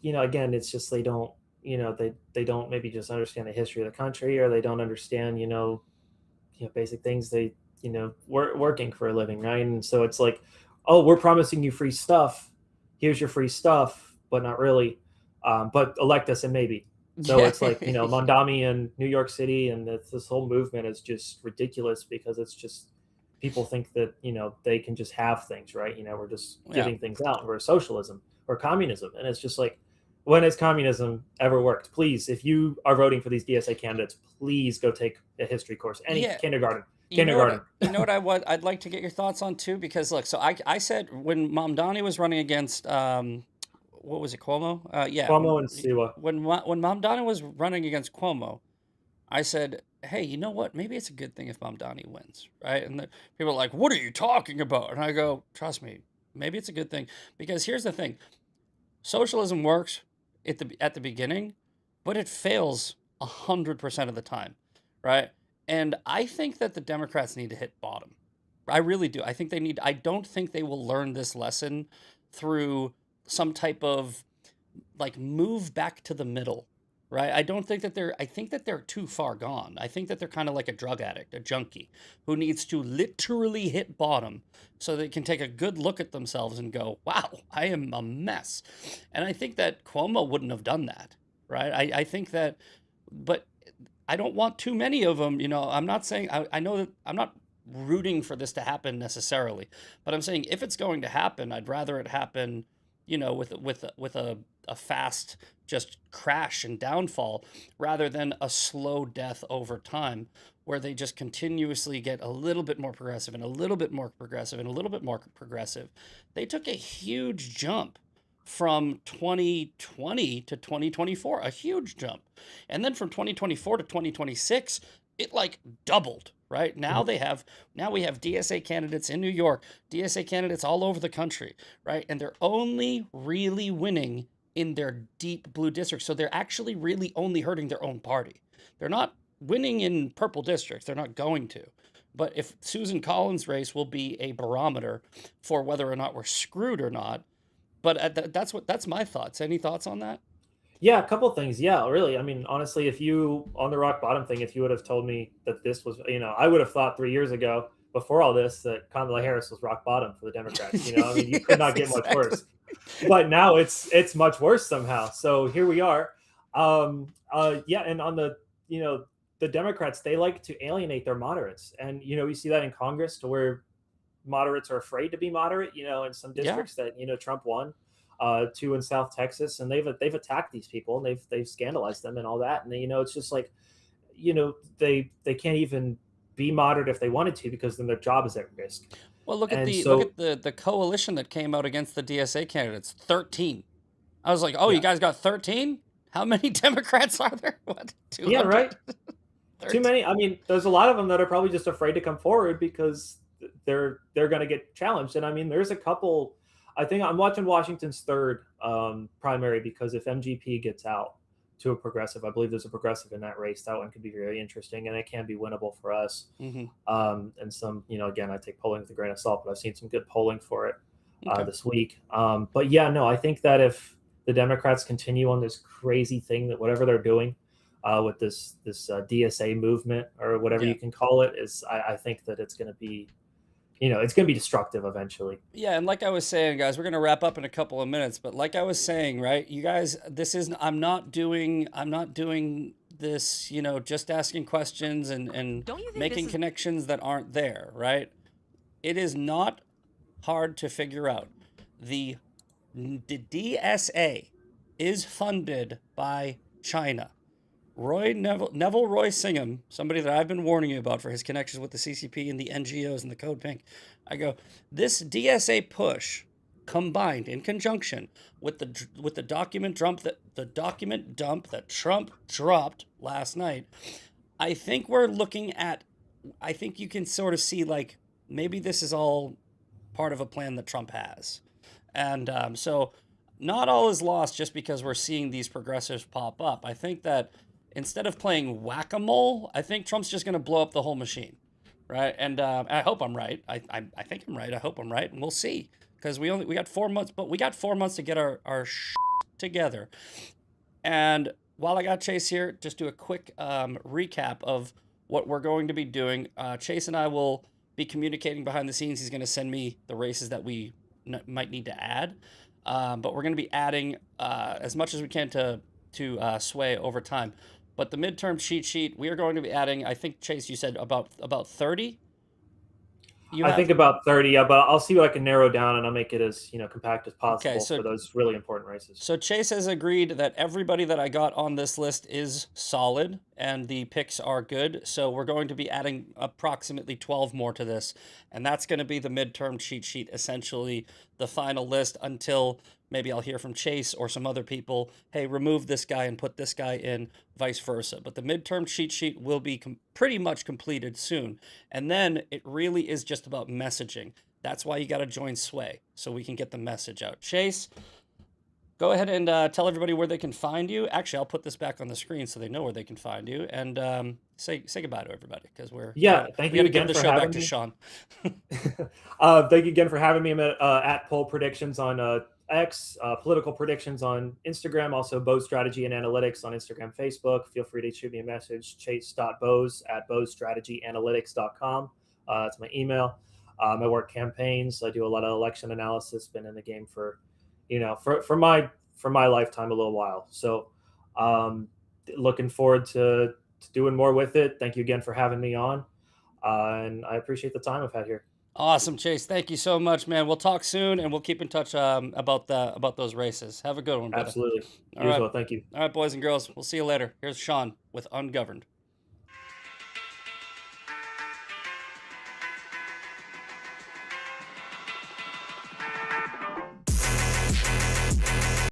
again, it's just they don't, they don't maybe just understand the history of the country, or they don't understand, basic things they, working for a living, right? And so it's like, oh, we're promising you free stuff. Here's your free stuff, but not really. But elect us and maybe. So it's like, Mondami in New York City, and this whole movement is just ridiculous because it's just people think that, they can just have things, right? We're just giving things out. We're socialism or communism. And it's just like, when has communism ever worked? Please, if you are voting for these DSA candidates, please go take a history course. Any kindergarten. You know what I'd like to get your thoughts on too, because look, so I said when Mamdani was running against what was it, Cuomo? Cuomo and Siwa. When Mamdani was running against Cuomo, I said, hey, you know what? Maybe it's a good thing if Mamdani wins, right? And people are like, what are you talking about? And I go, trust me, maybe it's a good thing, because here's the thing: socialism works at the beginning, but it fails 100% of the time, right? And I think that the Democrats need to hit bottom. I really do. I think they need. I don't think they will learn this lesson through some type of like move back to the middle, right? I don't think that they're. I think that they're too far gone. I think that they're kind of like a drug addict, a junkie, who needs to literally hit bottom so they can take a good look at themselves and go, "Wow, I am a mess." And I think that Cuomo wouldn't have done that, right? I think that, but I don't want too many of them. I'm not saying I know that I'm not rooting for this to happen necessarily, but I'm saying if it's going to happen, I'd rather it happen, with a fast just crash and downfall rather than a slow death over time, where they just continuously get a little bit more progressive and a little bit more progressive and a little bit more progressive. They took a huge jump from 2020 to 2024, a huge jump. And then from 2024 to 2026, it like doubled, right? Now we have DSA candidates in New York, DSA candidates all over the country, right? And they're only really winning in their deep blue districts. So they're actually really only hurting their own party. They're not winning in purple districts. They're not going to. But if Susan Collins' race will be a barometer for whether or not we're screwed or not. But that's my thoughts. Any thoughts on that? Yeah, a couple of things. Yeah, really. I mean, honestly, if you on the rock bottom thing, if you would have told me that this was, I would have thought 3 years ago before all this that Kamala Harris was rock bottom for the Democrats. I mean, you could not get much worse. But now it's much worse somehow. So here we are. Yeah, and on the the Democrats, they like to alienate their moderates, and you see that in Congress, to where moderates are afraid to be moderate. In some districts that Trump won. Two in South Texas, and they've attacked these people, and they've scandalized them and all that, and it's just like, they can't even be moderate if they wanted to, because then their job is at risk. Well, look at the coalition that came out against the DSA candidates, 13. I was like, oh, you guys got 13? How many Democrats are there? What? 200? Yeah, right. Too many. I mean, there's a lot of them that are probably just afraid to come forward because they're going to get challenged. And I mean, there's a couple. I think I'm watching Washington's third primary, because if MGP gets out, to a progressive. I believe there's a progressive in that race. That one could be very interesting, and it can be winnable for us. Hmm. And some, again, I take polling with a grain of salt, but I've seen some good polling for it Okay. this week. But yeah, no, I think that if the Democrats continue on this crazy thing, that whatever they're doing with this DSA movement or whatever Yeah. you can call it, I think that it's going to be, it's going to be destructive eventually. Yeah, and like I was saying, guys, we're gonna wrap up in a couple of minutes. But like I was saying, right, you guys, I'm not doing this, just asking questions and Don't you think making this is connections that aren't there, right? It is not hard to figure out. The DSA is funded by China. Neville Roy Singham, somebody that I've been warning you about for his connections with the CCP and the NGOs and the Code Pink. I go, this DSA push combined in conjunction with the document dump that Trump dropped last night. I think you can sort of see like maybe this is all part of a plan that Trump has. And so not all is lost just because we're seeing these progressives pop up. I think that instead of playing whack-a-mole, I think Trump's just going to blow up the whole machine, right? And I hope I'm right. I think I'm right. I hope I'm right, and we'll see. Because we got 4 months, but we got 4 months to get our together. And while I got Chase here, just do a quick recap of what we're going to be doing. Chase and I will be communicating behind the scenes. He's going to send me the races that we might need to add. But we're going to be adding as much as we can to Sway over time. But the midterm cheat sheet, we are going to be adding, I think, Chase, you said about 30? I think about 30, but I'll see what I can narrow down, and I'll make it as compact as possible so- for those really important races. So Chase has agreed that everybody that I got on this list is solid and the picks are good. So we're going to be adding approximately 12 more to this. And that's going to be the midterm cheat sheet, essentially the final list until maybe I'll hear from Chase or some other people, hey, remove this guy and put this guy in, vice versa. But the midterm cheat sheet will be pretty much completed soon. And then it really is just about messaging. That's why you got to join Sway, so we can get the message out. Chase, go ahead and tell everybody where they can find you. Actually, I'll put this back on the screen so they know where they can find you. And say goodbye to everybody, because Thank we you got to give again the for show back having to me. Sean. Thank you again for having me. I'm at Poll Predictions on X, Political Predictions on Instagram, also Bose Strategy and Analytics on Instagram, Facebook. Feel free to shoot me a message, chase.bose@bosestrategyanalytics.com. That's my email. I work campaigns. I do a lot of election analysis. Been in the game for my lifetime a little while. So looking forward to doing more with it. Thank you again for having me on. And I appreciate the time I've had here. Awesome, Chase. Thank you so much, man. We'll talk soon, and we'll keep in touch about those races. Have a good one, brother. Absolutely. All You as right. well. Thank you. All right, boys and girls. We'll see you later. Here's Sean with Ungoverned.